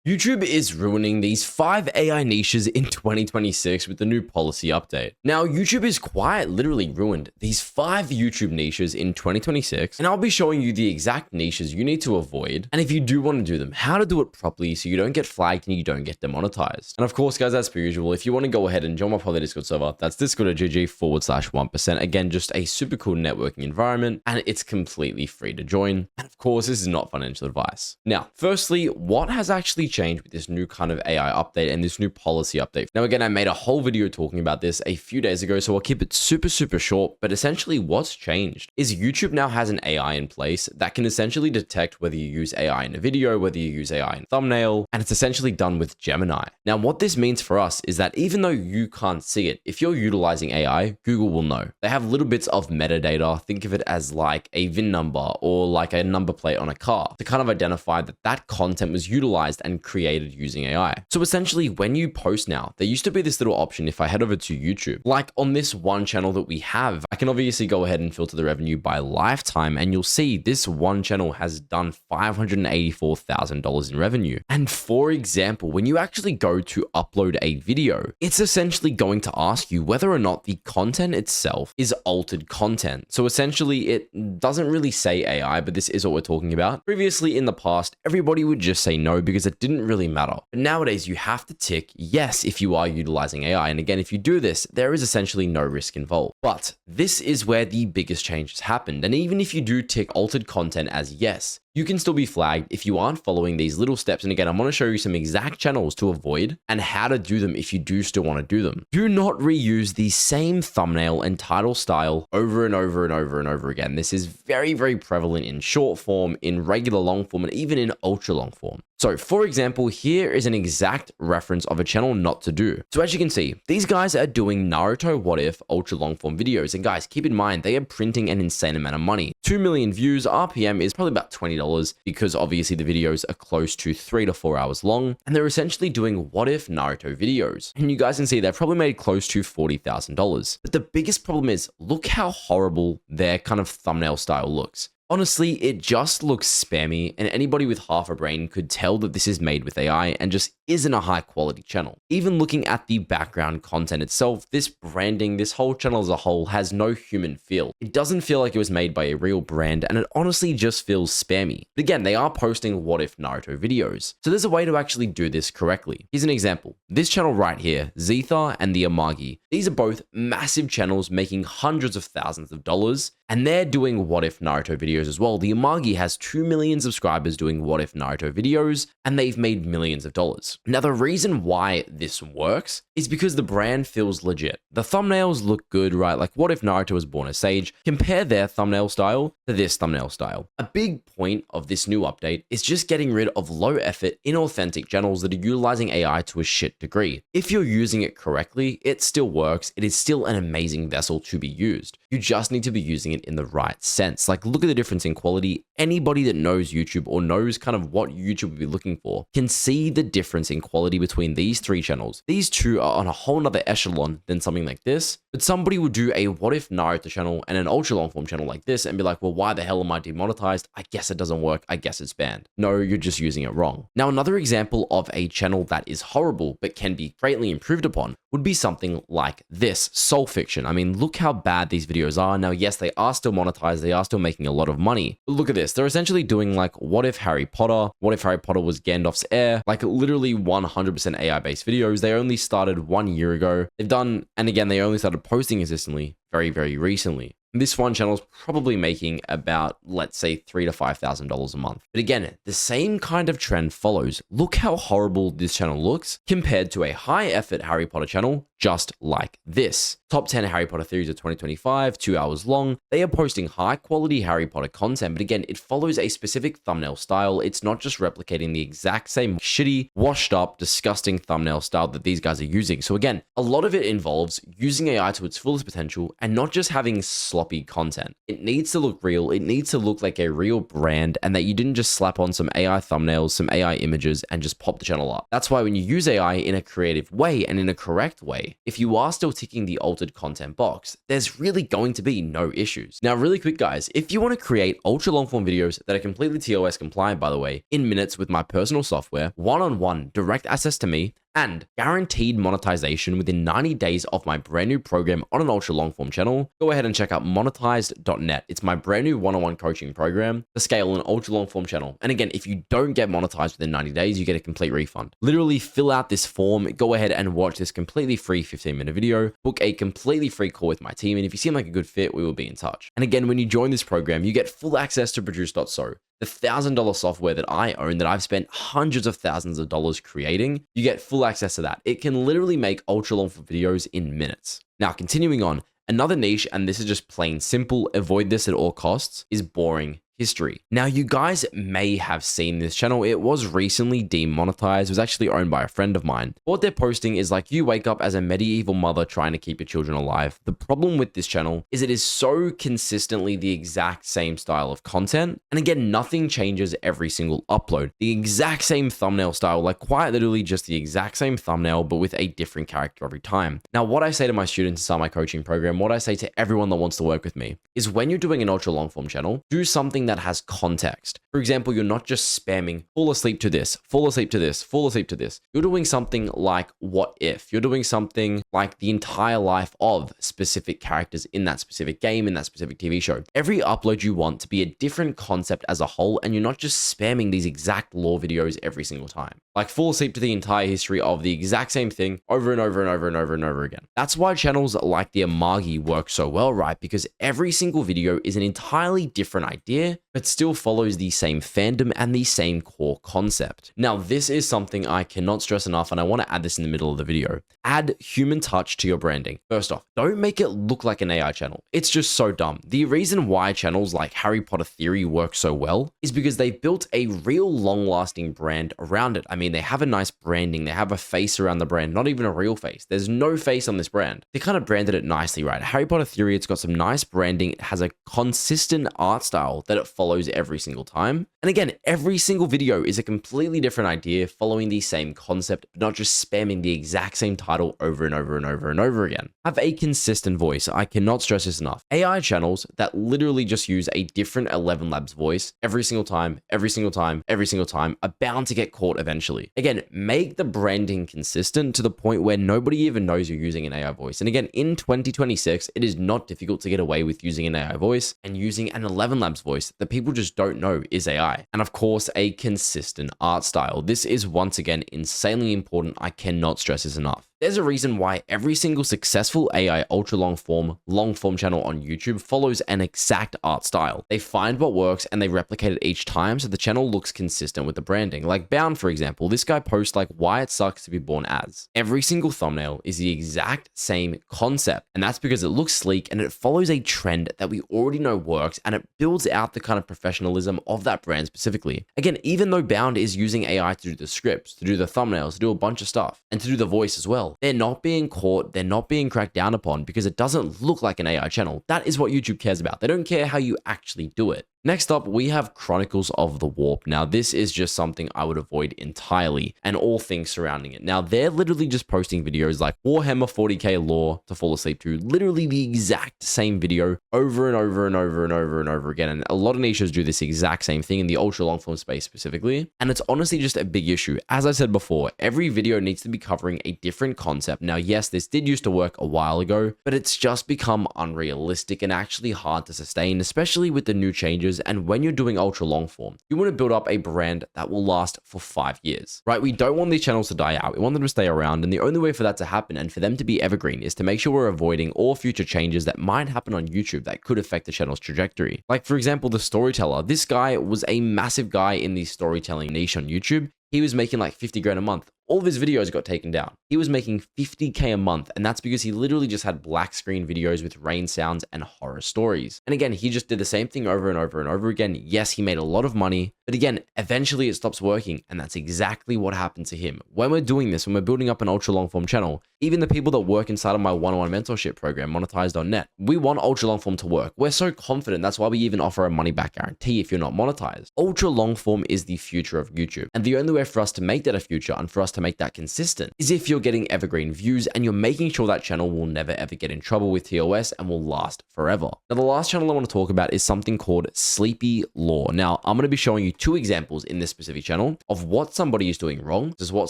YouTube is ruining these 5 AI niches in 2026 with the new policy update. Now, YouTube is quite literally ruined these 5 YouTube niches in 2026, and I'll be showing you the exact niches you need to avoid, and if you do want to do them, how to do it properly so you don't get flagged and you don't get demonetized. And of course, guys, as per usual, if you want to go ahead and join my public Discord server, that's discord.gg/1%. Again, just a super cool networking environment, and it's completely free to join. And of course, this is not financial advice. Now, firstly, what has actually changed with this new kind of AI update and this new policy update? Now, again, I made a whole video talking about this a few days ago, so I'll keep it super short, but essentially what's changed is YouTube now has an AI in place that can essentially detect whether you use AI in a video, whether you use AI in thumbnail, and it's essentially done with Gemini. Now, what this means for us is that even though you can't see it, if you're utilizing AI, Google will know. They have little bits of metadata, think of it as like a VIN number or like a number plate on a car, to kind of identify that that content was utilized and created using AI. So essentially, when you post now, there used to be this little option if I head over to YouTube, like on this one channel that we have, I can obviously go ahead and filter the revenue by lifetime, and you'll see this one channel has done $584,000 in revenue. And for example, when you actually go to upload a video, it's essentially going to ask you whether or not the content itself is altered content. So essentially, it doesn't really say AI, but this is what we're talking about. Previously in the past, everybody would just say no because it didn't really matter. But nowadays, you have to tick yes if you are utilizing AI. And again, if you do this, there is essentially no risk involved. But this is where the biggest changes happened. And even if you do tick altered content as yes, you can still be flagged if you aren't following these little steps. And again, I'm going to show you some exact channels to avoid and how to do them if you do still want to do them. Do not reuse the same thumbnail and title style over and over again. This is very prevalent in short form, in regular long form, and even in ultra long form. So for example, here is an exact reference of a channel not to do. So as you can see, these guys are doing Naruto What If ultra long form videos. And guys, keep in mind, they are printing an insane amount of money. 2 million views, RPM is probably about $20 because obviously the videos are close to 3 to 4 hours long. And they're essentially doing What If Naruto videos. And you guys can see they've probably made close to $40,000. But the biggest problem is, look how horrible their kind of thumbnail style looks. Honestly, it just looks spammy, and anybody with half a brain could tell that this is made with AI and just isn't a high quality channel. Even looking at the background content itself, this branding, this whole channel as a whole has no human feel. It doesn't feel like it was made by a real brand, and it honestly just feels spammy. But again, they are posting What If Naruto videos, so there's a way to actually do this correctly. Here's an example. This channel right here, Zetha and the Amagi, these are both massive channels making hundreds of thousands of dollars, and they're doing What If Naruto videos as well. The Amagi has 2 million subscribers doing What If Naruto videos, and they've made millions of dollars. Now, the reason why this works is because the brand feels legit. The thumbnails look good, right? Like, what if Naruto was born a sage? Compare their thumbnail style to this thumbnail style. A big point of this new update is just getting rid of low effort, inauthentic channels that are utilizing AI to a shit degree. If you're using it correctly, it still works. It is still an amazing vessel to be used. You just need to be using it in the right sense. Like, look at the difference in quality. Anybody that knows YouTube or knows kind of what YouTube would be looking for can see the difference in quality between these 3 channels. These 2 are on a whole nother echelon than something like this, but somebody would do a What If Naruto channel and an ultra long form channel like this and be like, well, why the hell am I demonetized? I guess it doesn't work. I guess it's banned. No, you're just using it wrong. Now, another example of a channel that is horrible but can be greatly improved upon would be something like this, Soul Fiction. I mean, look how bad these videos are. Now, yes, they are still monetized. They are still making a lot of money. But look at this. They're essentially doing like, what if Harry Potter? What if Harry Potter was Gandalf's heir? Like literally 100% AI-based videos. They only started 1 year ago. They've done, and again, they only started posting consistently very recently. This one channel is probably making about, let's say, $3,000 to $5,000 a month. But again, the same kind of trend follows. Look how horrible this channel looks compared to a high-effort Harry Potter channel just like this. Top 10 Harry Potter theories of 2025, 2 hours long. They are posting high-quality Harry Potter content, but again, it follows a specific thumbnail style. It's not just replicating the exact same shitty, washed-up, disgusting thumbnail style that these guys are using. So again, a lot of it involves using AI to its fullest potential and not just having sloppy content. It needs to look real. It needs to look like a real brand, and that you didn't just slap on some AI thumbnails, some AI images, and just pop the channel up. That's why when you use AI in a creative way and in a correct way, if you are still ticking the altered defaulted content box, there's really going to be no issues. Now, really quick guys, if you want to create ultra long form videos that are completely TOS compliant, by the way, in minutes with my personal software, one-on-one direct access to me, and guaranteed monetization within 90 days of my brand new program on an ultra long form channel, go ahead and check out monetized.net. It's my brand new one-on-one coaching program to scale an ultra long form channel. And again, if you don't get monetized within 90 days, you get a complete refund. Literally fill out this form, go ahead and watch this completely free 15-minute video, book a completely free call with my team. And if you seem like a good fit, we will be in touch. And again, when you join this program, you get full access to Produce.so. The $1,000 software that I own, that I've spent hundreds of thousands of dollars creating, you get full access to that. It can literally make ultra long form videos in minutes. Now, continuing on, another niche, and this is just plain simple, avoid this at all costs, is boring history. Now, you guys may have seen this channel. It was recently demonetized. It was actually owned by a friend of mine. What they're posting is like, you wake up as a medieval mother trying to keep your children alive. The problem with this channel is it is so consistently the exact same style of content. And again, nothing changes every single upload. The exact same thumbnail style, like quite literally just the exact same thumbnail, but with a different character every time. Now, what I say to my students inside my coaching program, what I say to everyone that wants to work with me is, when you're doing an ultra long form channel, do something that has context. For example, you're not just spamming fall asleep to this, fall asleep to this, fall asleep to this. You're doing something like what if. You're doing something like the entire life of specific characters in that specific game, in that specific TV show. Every upload you want to be a different concept as a whole, and you're not just spamming these exact lore videos every single time. Like fall asleep to the entire history of the exact same thing over and over and over and over and over again. That's why channels like the Amagi work so well, right? Because every single video is an entirely different idea, but still follows the same fandom and the same core concept. Now, this is something I cannot stress enough, and I want to add this in the middle of the video. Add human touch to your branding. First off, don't make it look like an AI channel. It's just so dumb. The reason why channels like Harry Potter Theory work so well is because they built a real long-lasting brand around it. I mean, they have a nice branding. They have a face around the brand, not even a real face. There's no face on this brand. They kind of branded it nicely, right? Harry Potter Theory, it's got some nice branding. It has a consistent art style that it follows every single time. And again, every single video is a completely different idea following the same concept, but not just spamming the exact same title over and over and over and over again. Have a consistent voice. I cannot stress this enough. AI channels that literally just use a different 11 Labs voice every single time, every single time, every single time are bound to get caught eventually. Again, make the branding consistent to the point where nobody even knows you're using an AI voice. And again, in 2026, it is not difficult to get away with using an AI voice and using an 11 Labs voice that people just don't know is AI. And of course, a consistent art style. This is once again insanely important. I cannot stress this enough. There's a reason why every single successful AI ultra long form channel on YouTube follows an exact art style. They find what works and they replicate it each time so the channel looks consistent with the branding. Like Bound, for example, this guy posts like why it sucks to be born as. Every single thumbnail is the exact same concept, and that's because it looks sleek and it follows a trend that we already know works, and it builds out the kind of professionalism of that brand specifically. Again, even though Bound is using AI to do the scripts, to do the thumbnails, to do a bunch of stuff, and to do the voice as well, they're not being caught, they're not being cracked down upon because it doesn't look like an AI channel. That is what YouTube cares about. They don't care how you actually do it. Next up, we have Chronicles of the Warp. Now, this is just something I would avoid entirely, and all things surrounding it. Now, they're literally just posting videos like Warhammer 40k lore to fall asleep to, literally the exact same video over and over and over and over and over again. And a lot of niches do this exact same thing in the ultra long form space specifically. And it's honestly just a big issue. As I said before, every video needs to be covering a different concept. Now, yes, this did used to work a while ago, but it's just become unrealistic and actually hard to sustain, especially with the new changes. And when you're doing ultra long form, you want to build up a brand that will last for 5 years, right? We don't want these channels to die out. We want them to stay around. And the only way for that to happen and for them to be evergreen is to make sure we're avoiding all future changes that might happen on YouTube that could affect the channel's trajectory. Like, for example, the storyteller. This guy was a massive guy in the storytelling niche on YouTube. He was making like 50 grand a month. All of his videos got taken down. He was making 50k a month, and that's because he literally just had black screen videos with rain sounds and horror stories. And again, he just did the same thing over and over and over again. Yes, he made a lot of money, but again, eventually it stops working, and that's exactly what happened to him. When we're doing this, when we're building up an ultra long form channel, even the people that work inside of my one-on-one mentorship program, monetized.net, we want ultra long form to work. We're so confident. That's why we even offer a money back guarantee if you're not monetized. Ultra long form is the future of YouTube, and the only way for us to make that a future and for us to to make that consistent is if you're getting evergreen views and you're making sure that channel will never ever get in trouble with TOS and will last forever. Now, the last channel I want to talk about is something called Sleepy Law. Now, I'm going to be showing you two examples in this specific channel of what somebody is doing wrong, this is what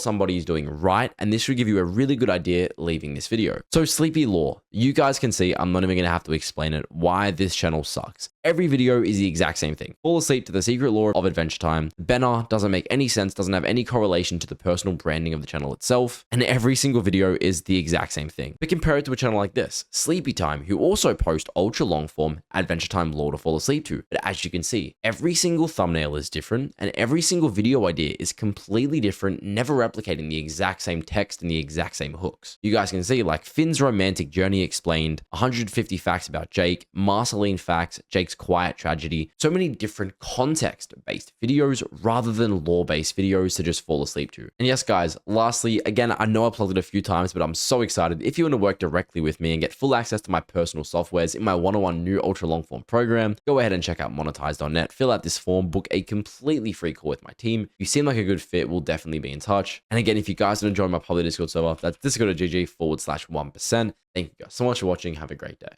somebody is doing right, and this should give you a really good idea leaving this video. So Sleepy Law, you guys can see I'm not even going to have to explain it why this channel sucks. Every video is the exact same thing. Fall asleep to the secret law of Adventure Time. The banner doesn't make any sense, doesn't have any correlation to the personal branding of the channel itself, and every single video is the exact same thing. But compare it to a channel like this, Sleepy Time, who also post ultra long form Adventure Time lore to fall asleep to. But as you can see, every single thumbnail is different, and every single video idea is completely different, never replicating the exact same text and the exact same hooks. You guys can see like Finn's romantic journey explained, 150 facts about Jake, Marceline facts, Jake's quiet tragedy, so many different context-based videos rather than lore-based videos to just fall asleep to. And yes, guys, lastly, again, I know I plugged it a few times, but I'm so excited. If you want to work directly with me and get full access to my personal softwares in my one-on-one new ultra long form program, go ahead and check out monetize.net, fill out this form, book a completely free call with my team. If you seem like a good fit, we'll definitely be in touch. And again, if you guys want to join my public Discord server, that's discord.gg/1%. Thank you guys so much for watching. Have a great day.